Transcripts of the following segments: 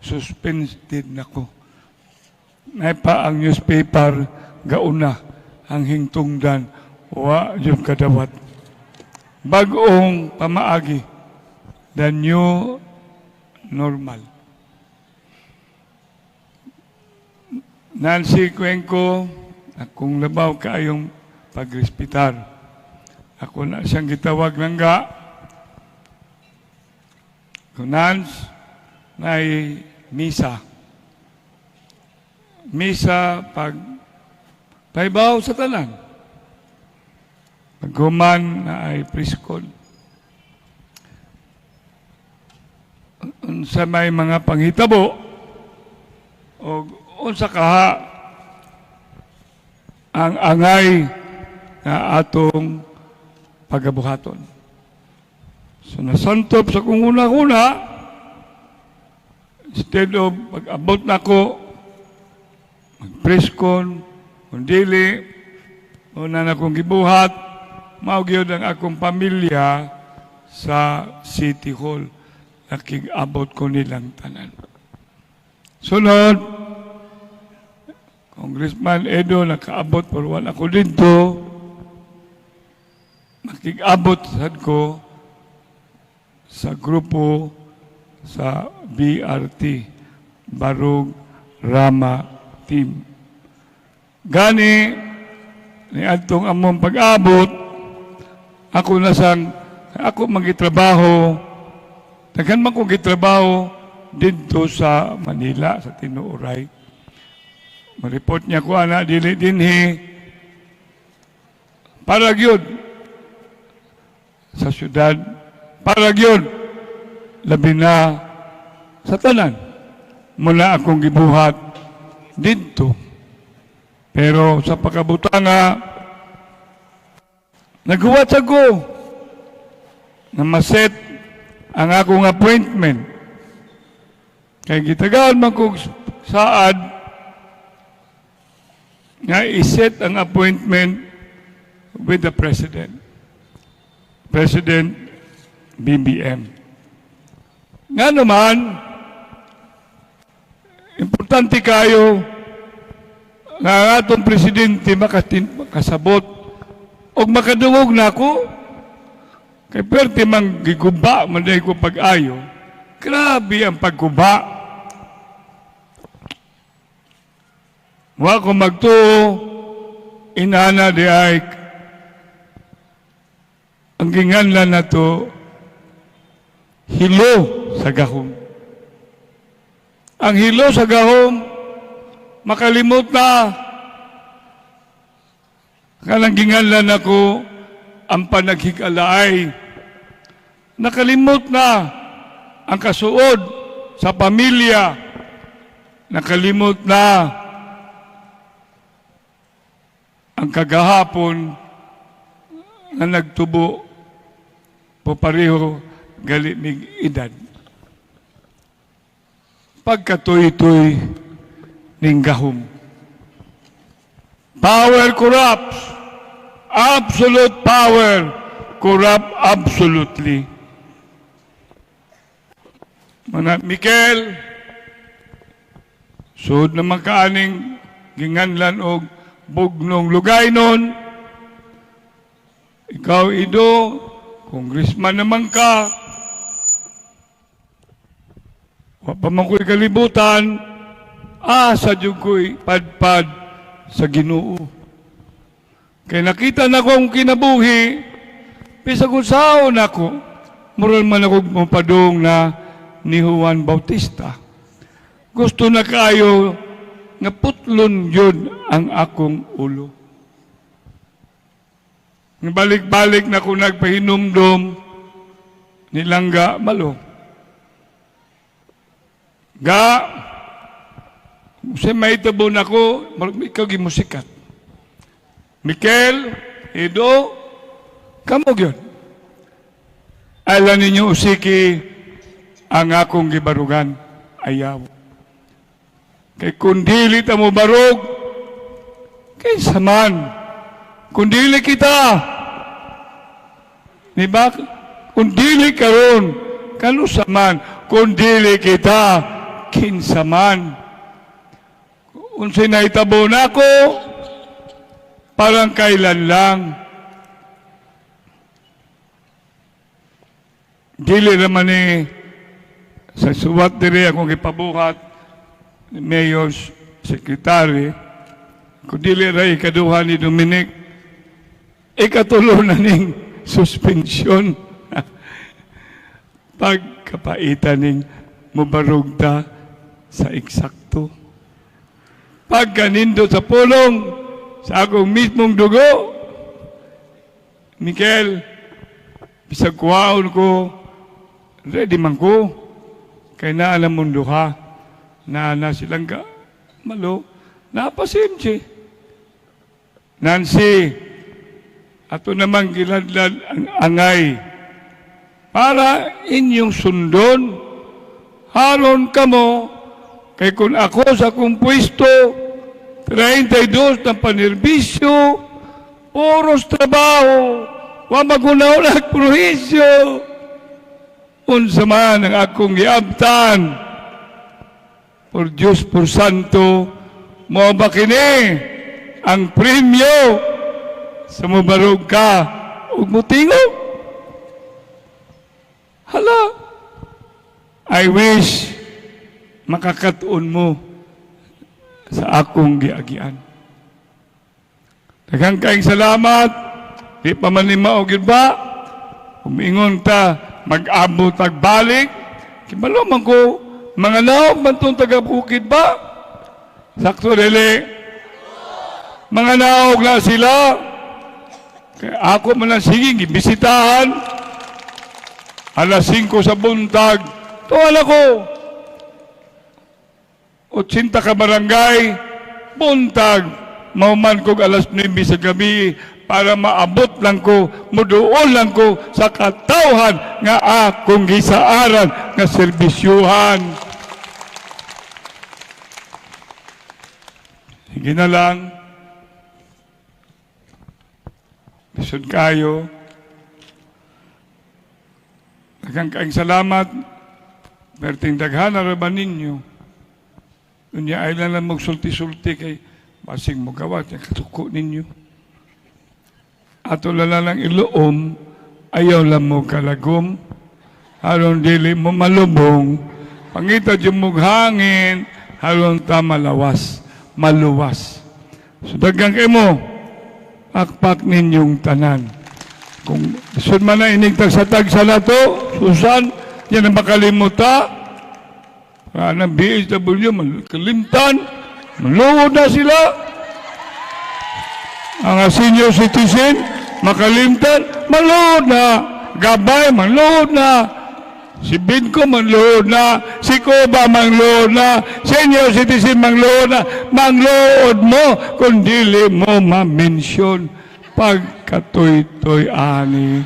suspended nako. May pa ang newspaper gauna ang hingtungdan wa yung kadawat. Bagong pamaagi, the new normal. Nancy Cuenco, akong labaw kaayong pagrespitar. Ako na siyang gitawag ng ga. Nans, na misa. Misa paibaw sa tanan. Paghuman na ay priskon. Sa may mga panghitabo o unsa kaha ang angay na atong pagabuhaton. So nasantop sa kung una-una, instead of pag-abot na ko, mag-preskon, kung dili, una na kong gibuhat, maugyod ang akong pamilya sa City Hall. Nakig-abot ko nilang tanan. Sunod, Congressman Edo, nakaabot pero wala ako dito. Nakig-abot sad ko sa grupo sa BRT, Barug Rama Team. Gani, ni atong among pag-abot, ako magitrabaho, daghan man ko gitrabaho dito sa Manila, sa Tinuuray. Ma-report niya ko, anak, dili dinhi, para gyud sa syudad, para gyud labi na sa tanan. Mula akong gibuhat dito. Pero sa pagkabutanga, naghuwat ako na maset ang akong appointment. Kaya gitagaan man kong saad nga iset ang appointment with the President. President BBM. Nga naman, importante kayo nga ang atong presidente makasabot o makadungog na ako. Kay pwerte mang giguba, manday ko pag-ayo. Grabe ang pagguba. Wa ko magtuo, inana di ay ang ginganlan na to, hilo sa gahom. Ang hilo sa gahom, makalimot na. Kanang ginganlan ako, ang panaghigalaay. Nakalimot na ang kasuod sa pamilya. Nakalimot na ang kagahapon na nagtubo po pareho galimig edad. Pagkatoy-toy ning gahom. Power corrupts. Absolute power corrupt absolutely. Mana Mikel, sud na makaaning ginganlan og bugnong lugay nun. Ikaw, Ido, congressman naman ka. Wa pa man ko'y kalibutan. Sa diyog ko'y padpad sa Ginoo. Kaya nakita na ko ang kinabuhi, pisag usaon ako, mural man ako mapadong na ni Juan Bautista. Gusto na kayo nga putlon yun ang akong ulo. Balik-balik na ko nagpahinumdom nilangga malo. Kasi may tabon ako, ikaw gimusikat. Mikel, Edo, kamo yun. Alam ninyo, usiki ang akong gibarugan, ayaw. Kay kundili ta mo barog, kay saman, kundili kita. Diba? Kundili karon, kano saman, kundili kita, kinsaman. Unsay nahitabo na ako, parang kailan lang. Dili naman sa suwat diri akong ipabuhat ni Mayor's Secretary, kung dili ra ikaduha ni Dominic, ikatulo na ning suspensyon. Pagkapaitan ning mubarog ta sa eksakto. Pagkanindo sa pulong sa akong mismong dugo, Mikel, bisag kuhaon ko, ready man ko, kay naalam mong duha, na silang malo, napasimsi. Nancy, ato naman giladlad ang angay, para inyong sundon, haron kamo, kay kung ako sa akong pwesto, 32 na panerbisyo, puros trabaho, wa magunaw na prohisyo. Unsa man ang akong giabtan, por Diyos, por Santo, mo ba kini ang premyo sa mubarog ka ug mutingog? Hala, I wish makakatuon mo sa akong giagian. Daghang kaayong salamat. Di pa man ni maugid ba? Umingon ta, mag-abot tagbalik. Kibalo man ko, mga naog man itong taga-bukid ba? Sakto dili. Mga naog na sila. Kaya ako man ang sige, gibisitahan. Alas 5 sa buntag. Tuwala ko. 80 ka barangay, buntag, mauman kog alas 9 sa gabi para maabot lang ko, muduol lang ko sa katawhan nga akong gisaaran nga serbisyuhan. Sige na lang. Bisod kayo. Daghang kaayong salamat. Perting daghana ra ba ninyo? Unya ay lang magsulti-sulti kay basing mo gawat yung katuko ninyo. Ato lang iloom, ayaw lang mo kalagom, haron dili mo malubong, pangita yung mughangin, haron ta malawas, maluwas. So dagang kayo mo, akpak ninyong tanan. Kung sun man na inigtag sa tagsa na to, Susan, yan ang makalimuta, ng BHW, kalimtan, maluhod na sila. Ang senior citizen, makalimtan, maluhod na. Gabay, maluhod na. Si Binko, maluhod na. Si Koba, maluhod na. Senior citizen, maluhod na. Maluhod mo kung dili mo ma-mention pagkatoy-toy ani.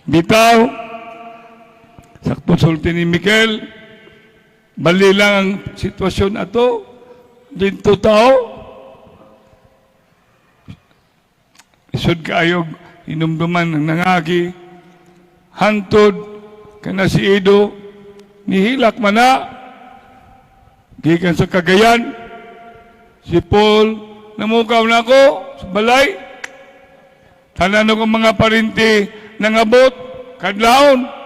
Bitaw, sakto sulti ni Mikel, bali lang ang sitwasyon ato, dito tao, isod kaayog, inumduman ng nangagi, hantod, kana si Ido, nihilak man na, gikan sa Cagayan, si Paul, namukaw na ako, sa balay, tanan ko mga parinti, nangabot, kadlaon,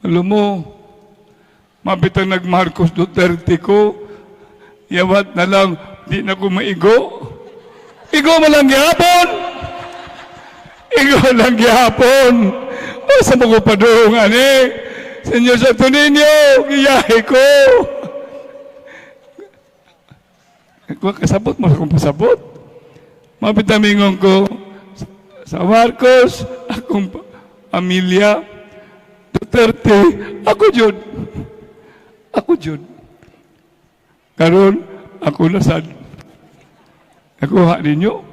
alam mo, mabitang nag-Marcos Duterte ko, yawat na lang, di na ko maigo. Igo mo lang gihapon! Igo lang gihapon! O, sa mga padungan Senyor Santo Niño, giyahe ko! Kung kasabot mo sa kong pasabot, mabitang mingon ko, sa Marcos, akong pamilya, Duterte, ako jud. Ako jud. Karon ako nasad. Nakuha ninyo.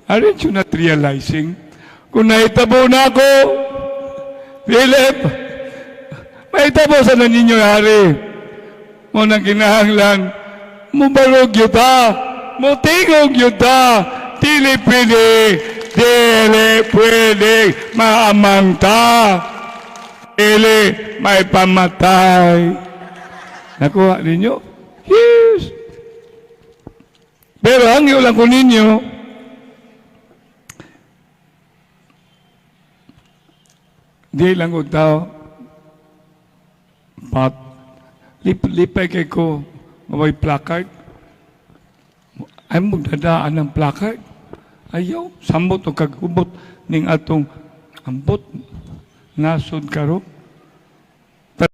Aren't you not realizing? Kung nahitabo na ako, Philip, mahitabo sa na ninyo hari. Mo nang kinahanglan, mubarog yuta, mutingog yuta, dili pwede maamang ta. Ili, may pamatay. Nakuha ninyo? Yes. Pero ang iulang ko ninyo, di lang ko tao, lipay kay ko, may placard. Ay mo dadaan ng placard. Ayaw, samot o kagubot ning atong ambot nasod karo.